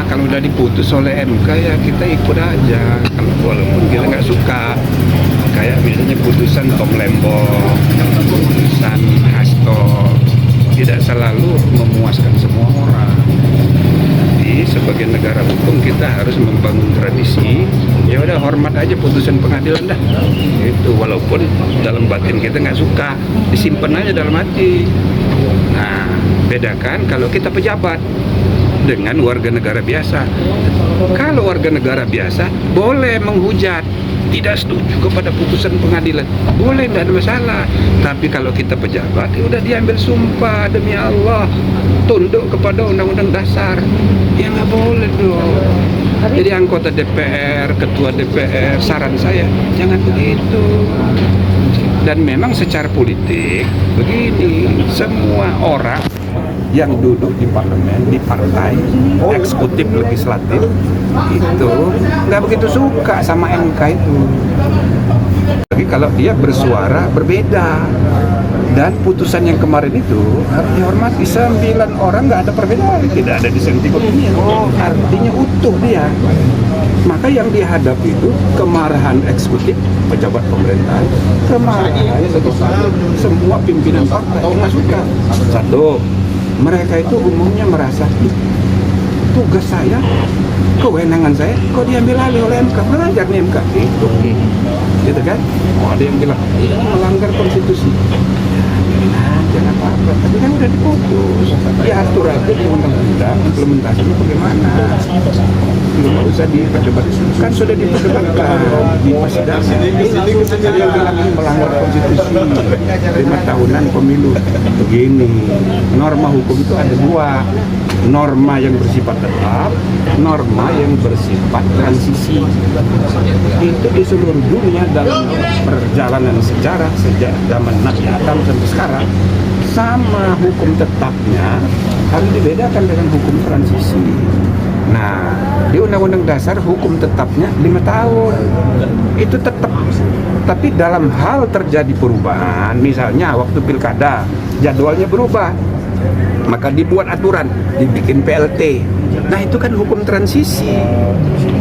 kalau udah diputus oleh MK ya kita ikut aja, kalau walaupun kita nggak suka. Kayak misalnya putusan Tom Lembong, putusan Hasto, tidak selalu memuaskan semua orang. Jadi sebagai negara hukum kita harus membangun tradisi. Ya udah, hormat aja putusan pengadilan dah. Itu walaupun dalam batin kita nggak suka, disimpan aja dalam hati. Nah, bedakan kalau kita pejabat dengan warga negara biasa. Kalau warga negara biasa boleh menghujat, tidak setuju kepada putusan pengadilan, boleh, tidak ada masalah. Tapi kalau kita pejabat, ya udah diambil sumpah demi Allah, tunduk kepada undang-undang dasar, ya nggak boleh dong. Jadi anggota DPR, ketua DPR, saran saya jangan begitu. Dan memang secara politik begini, semua orang yang duduk di parlemen, di partai, eksekutif, legislatif, itu nggak begitu suka sama MK itu. Tapi kalau dia bersuara berbeda, dan putusan yang kemarin itu harus dihormati. 9 orang nggak ada perbedaan, tidak ada dissenting opinion. Artinya utuh dia. Maka yang dihadapi itu kemarahan eksekutif, pejabat pemerintahan, kemarahan semua pimpinan partai nggak suka. Satu, mereka itu umumnya merasa tugas saya, kewenangan saya, kok diambil alih oleh MK, belajar nih MK, itu, gitu kan? Ada yang bilang melanggar konstitusi, jangan apa-apa, tapi kan udah diputus, diatur aja di undang-undang, implementasinya bagaimana? Nggak usah diperdebatkan, kan sudah diperdebatkan di persidangan. Ada yang bilang ini melanggar konstitusi, 5 tahunan pemilu. Begini, norma hukum itu ada 2, norma yang bersifat tetap, norma yang bersifat transisi. Itu di seluruh dunia dalam perjalanan sejarah sejak zaman Nabi Adam sampai sekarang, sama hukum tetapnya harus dibedakan dengan hukum transisi. Nah, di Undang-Undang Dasar hukum tetapnya 5 tahun, itu tetap. Tapi dalam hal terjadi perubahan, misalnya waktu pilkada jadwalnya berubah, maka dibuat aturan, dibikin PLT. Nah, itu kan hukum transisi.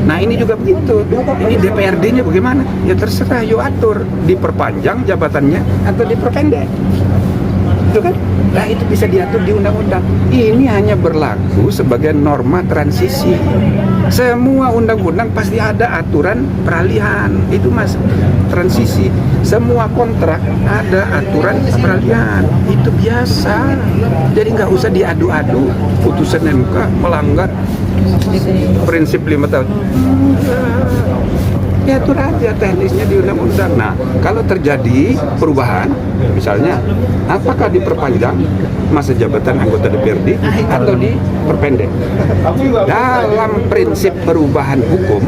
Nah, ini juga begitu. Ini DPRD-nya bagaimana? Ya terserah, yuk atur, diperpanjang jabatannya atau diperpendek. Itu kan? Nah, itu bisa diatur di undang-undang. Ini hanya berlaku sebagai norma transisi. Semua undang-undang pasti ada aturan peralihan. Itu mas, transisi. Semua kontrak ada aturan peralihan. Itu biasa. Jadi nggak usah diadu-adu. Putusan MK melanggar prinsip 5 tahun. Diatur aja teknisnya di undang-undang. Nah, kalau terjadi perubahan, misalnya apakah diperpanjang masa jabatan anggota DPRD atau diperpendek, dalam prinsip perubahan hukum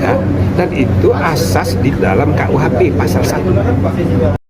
ya, dan itu asas di dalam KUHP pasal 1.